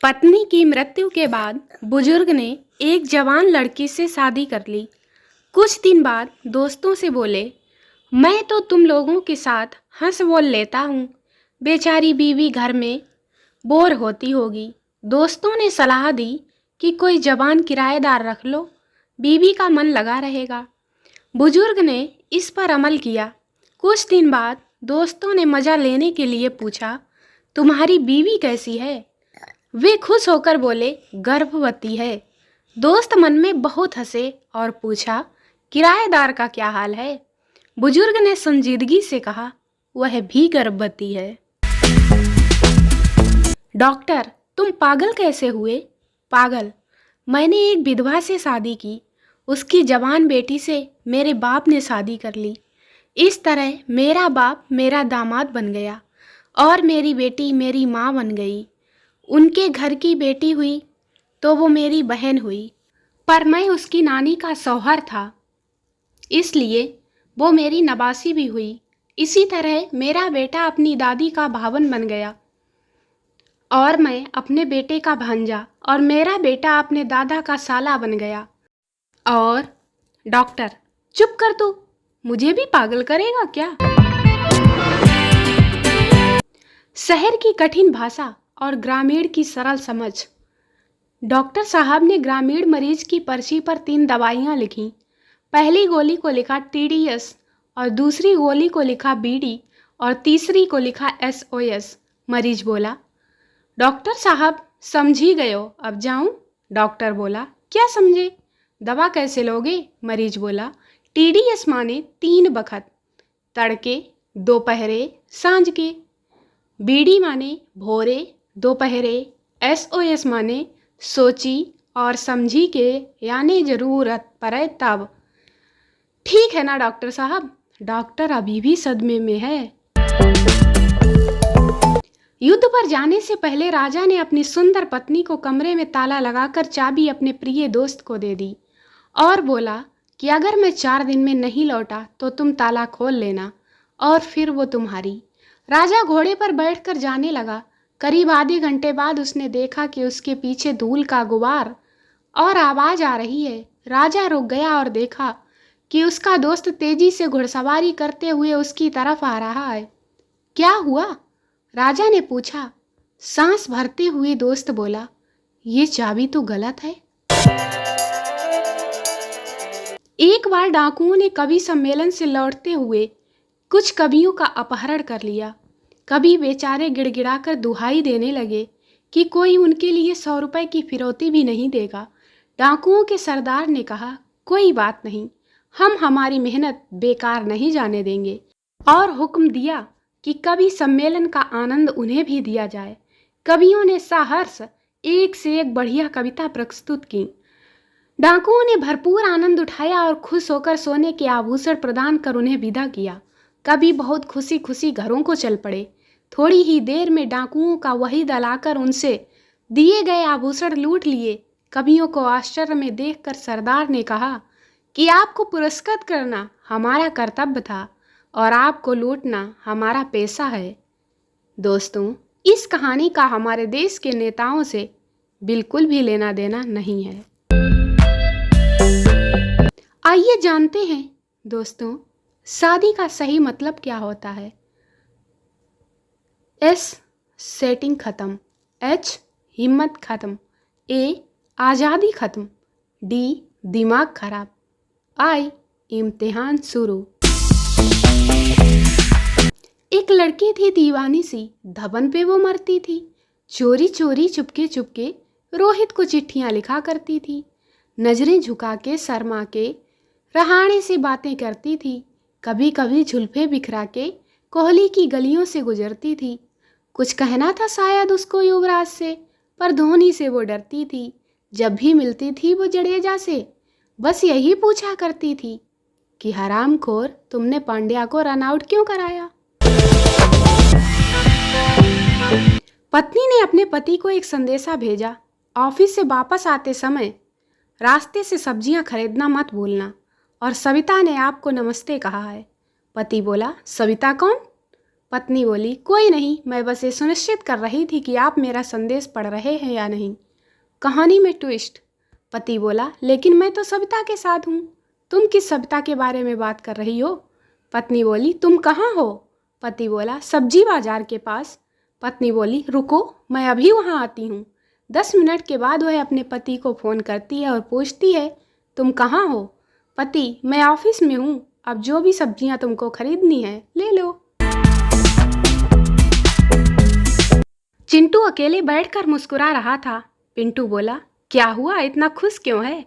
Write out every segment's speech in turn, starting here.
पत्नी की मृत्यु के बाद बुजुर्ग ने एक जवान लड़की से शादी कर ली। कुछ दिन बाद दोस्तों से बोले, मैं तो तुम लोगों के साथ हंस बोल लेता हूँ, बेचारी बीवी घर में बोर होती होगी। दोस्तों ने सलाह दी कि कोई जवान किराएदार रख लो, बीवी का मन लगा रहेगा। बुजुर्ग ने इस पर अमल किया। कुछ दिन बाद दोस्तों ने मज़ा लेने के लिए पूछा, तुम्हारी बीवी कैसी है? वे खुश होकर बोले, गर्भवती है। दोस्त मन में बहुत हंसे और पूछा, किराएदार का क्या हाल है? बुजुर्ग ने संजीदगी से कहा, वह भी गर्भवती है। डॉक्टर, तुम पागल कैसे हुए? पागल, मैंने एक विधवा से शादी की, उसकी जवान बेटी से मेरे बाप ने शादी कर ली। इस तरह मेरा बाप मेरा दामाद बन गया और मेरी बेटी मेरी माँ बन गई। उनके घर की बेटी हुई तो वो मेरी बहन हुई, पर मैं उसकी नानी का शौहर था, इसलिए वो मेरी नवासी भी हुई। इसी तरह मेरा बेटा अपनी दादी का भावन बन गया और मैं अपने बेटे का भांजा, और मेरा बेटा अपने दादा का साला बन गया। और डॉक्टर, चुप कर तू, मुझे भी पागल करेगा क्या? शहर की कठिन भाषा और ग्रामीण की सरल समझ। डॉक्टर साहब ने ग्रामीण मरीज की पर्ची पर 3 दवाइयाँ लिखीं। पहली गोली को लिखा TDS और दूसरी गोली को लिखा BD और तीसरी को लिखा SOS। मरीज बोला, डॉक्टर साहब समझ ही गए हो, अब जाऊं? डॉक्टर बोला, क्या समझे? दवा कैसे लोगे? मरीज बोला, TDS माने 3 बखत, तड़के, दोपहरे, सांझ के। BD माने भोरे, दोपहरे। SOS माने सोची और समझी के, यानी जरूरत पड़े तब। ठीक है ना डॉक्टर साहब? डॉक्टर अभी भी सदमे में है। युद्ध पर जाने से पहले राजा ने अपनी सुंदर पत्नी को कमरे में ताला लगाकर चाबी अपने प्रिय दोस्त को दे दी और बोला कि अगर मैं 4 दिन में नहीं लौटा तो तुम ताला खोल लेना और फिर वो तुम्हारी। राजा घोड़े पर बैठकर जाने लगा। करीब आधे घंटे बाद उसने देखा कि उसके पीछे धूल का गुबार और आवाज आ रही है। राजा रुक गया और देखा कि उसका दोस्त तेजी से घुड़सवारी करते हुए उसकी तरफ आ रहा है। क्या हुआ? राजा ने पूछा। सांस भरते हुए दोस्त बोला, ये चाबी तो गलत है। एक बार डाकुओं ने कवि सम्मेलन से लौटते हुए कुछ कवियों का अपहरण कर लिया। कवि बेचारे गिड़गिड़ाकर दुहाई देने लगे कि कोई उनके लिए 100 रुपए की फिरौती भी नहीं देगा। डाकुओं के सरदार ने कहा, कोई बात नहीं, हम हमारी मेहनत बेकार नहीं जाने देंगे, और हुक्म दिया कि कवि सम्मेलन का आनंद उन्हें भी दिया जाए। कवियों ने सहर्ष एक से एक बढ़िया कविता प्रस्तुत की। डाकुओं ने भरपूर आनंद उठाया और खुश होकर सोने के आभूषण प्रदान कर उन्हें विदा किया। कवि बहुत खुशी खुशी घरों को चल पड़े। थोड़ी ही देर में डाकुओं का वही दल आकर उनसे दिए गए आभूषण लूट लिए। कवियों को आश्चर्य में देखकर सरदार ने कहा कि आपको पुरस्कृत करना हमारा कर्तव्य था और आपको लूटना हमारा पेशा है। दोस्तों, इस कहानी का हमारे देश के नेताओं से बिल्कुल भी लेना देना नहीं है। आइए जानते हैं दोस्तों, शादी का सही मतलब क्या होता है। S सेटिंग खत्म, H हिम्मत खत्म, A आज़ादी खत्म, D दिमाग खराब, I इम्तिहान शुरू। एक लड़की थी दीवानी सी, धबन पे वो मरती थी। चोरी चोरी चुपके चुपके रोहित को चिट्ठियां लिखा करती थी। नजरें झुका के शर्मा के रहाणे से बातें करती थी। कभी कभी झुल्फे बिखरा के कोहली की गलियों से गुजरती थी। कुछ कहना था शायद उसको युवराज से, पर धोनी से वो डरती थी। जब भी मिलती थी वो जडेजा से बस यही पूछा करती थी कि हरामखोर, तुमने पांड्या को रन आउट क्यों कराया। पत्नी ने अपने पति को एक संदेशा भेजा, ऑफिस से वापस आते समय रास्ते से सब्जियां खरीदना मत भूलना, और सविता ने आपको नमस्ते कहा है। पति बोला, सविता कौन? पत्नी बोली, कोई नहीं, मैं बस ये सुनिश्चित कर रही थी कि आप मेरा संदेश पढ़ रहे हैं या नहीं। कहानी में ट्विस्ट। पति बोला, लेकिन मैं तो सविता के साथ हूँ। तुम किस सविता के बारे में बात कर रही हो? पत्नी बोली, तुम कहाँ हो? पति बोला, सब्जी बाजार के पास। पत्नी बोली, रुको, मैं अभी वहाँ आती हूँ। 10 मिनट के बाद वह अपने पति को फ़ोन करती है और पूछती है, तुम कहाँ हो? पति, मैं ऑफिस में हूँ, अब जो भी सब्जियाँ तुमको खरीदनी है ले लो। चिंटू अकेले बैठकर मुस्कुरा रहा था। पिंटू बोला, क्या हुआ, इतना खुश क्यों है?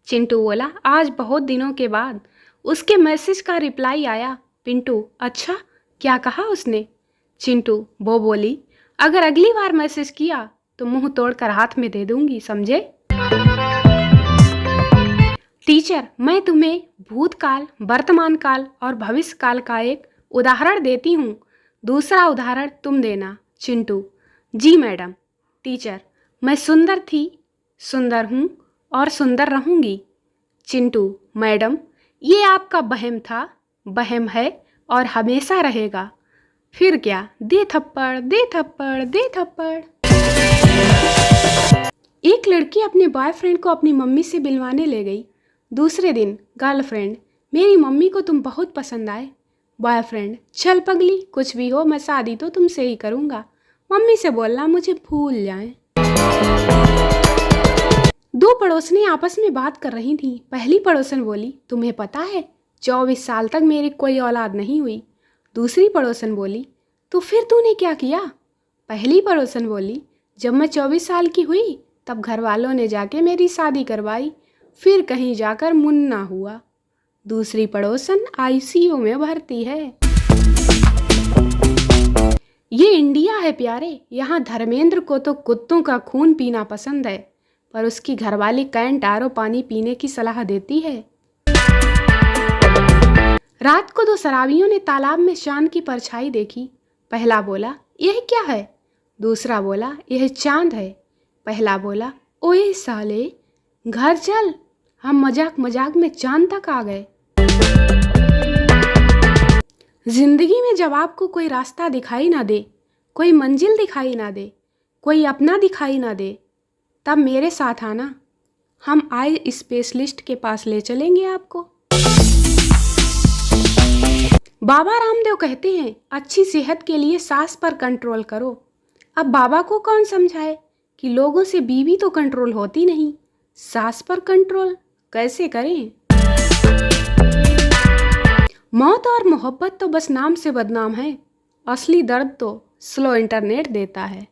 चिंटू बोला, आज बहुत दिनों के बाद उसके मैसेज का रिप्लाई आया। पिंटू, अच्छा, क्या कहा उसने? चिंटू, वो बोली, अगर अगली बार मैसेज किया तो मुंह तोड़कर हाथ में दे दूंगी, समझे? टीचर, मैं तुम्हें भूतकाल, वर्तमान काल और भविष्य काल का एक उदाहरण देती हूँ, दूसरा उदाहरण तुम देना। चिंटू, जी मैडम। टीचर, मैं सुंदर थी, सुंदर हूँ और सुंदर रहूँगी। चिंटू, मैडम, ये आपका वहम था, वहम है और हमेशा रहेगा। फिर क्या, दे थप्पड़, दे थप्पड़, दे थप्पड़। एक लड़की अपने बॉयफ्रेंड को अपनी मम्मी से मिलवाने ले गई। दूसरे दिन, गर्लफ्रेंड, मेरी मम्मी को तुम बहुत पसंद आए। बॉयफ्रेंड, चल पगली, कुछ भी हो मैं शादी तो तुमसे ही करूँगा, मम्मी से बोलना मुझे भूल जाएं। दो पड़ोसनें आपस में बात कर रही थीं। पहली पड़ोसन बोली, तुम्हें पता है 24 साल तक मेरी कोई औलाद नहीं हुई। दूसरी पड़ोसन बोली, तो फिर तूने क्या किया? पहली पड़ोसन बोली, जब मैं 24 साल की हुई तब घर वालों ने जाके मेरी शादी करवाई, फिर कहीं जाकर मुन्ना हुआ। दूसरी पड़ोसन आईसीयू में भर्ती है। ये इंडिया है प्यारे, यहाँ धर्मेंद्र को तो कुत्तों का खून पीना पसंद है, पर उसकी घरवाली कैंट आरओ पानी पीने की सलाह देती है। रात को दो शराबियों ने तालाब में चांद की परछाई देखी। पहला बोला, यह क्या है? दूसरा बोला, यह चांद है। पहला बोला, ओए साले, घर चल, हम मजाक मजाक में चांद तक आ गए। जिंदगी में जब आपको कोई रास्ता दिखाई ना दे, कोई मंजिल दिखाई ना दे, कोई अपना दिखाई ना दे, तब मेरे साथ आना, हम आई स्पेशलिस्ट के पास ले चलेंगे आपको। बाबा रामदेव कहते हैं, अच्छी सेहत के लिए सांस पर कंट्रोल करो। अब बाबा को कौन समझाए कि लोगों से बीवी तो कंट्रोल होती नहीं, सांस पर कंट्रोल कैसे करें? मौत और मोहब्बत तो बस नाम से बदनाम है, असली दर्द तो स्लो इंटरनेट देता है।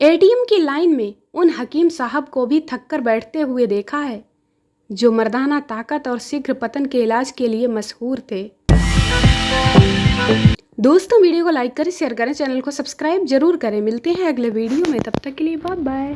एटीएम की लाइन में उन हकीम साहब को भी थककर बैठते हुए देखा है, जो मर्दाना ताकत और शीघ्र पतन के इलाज के लिए मशहूर थे। दोस्तों, वीडियो को लाइक करें, शेयर करें, चैनल को सब्सक्राइब जरूर करें। मिलते हैं अगले वीडियो में, तब तक के लिए बाय बाय।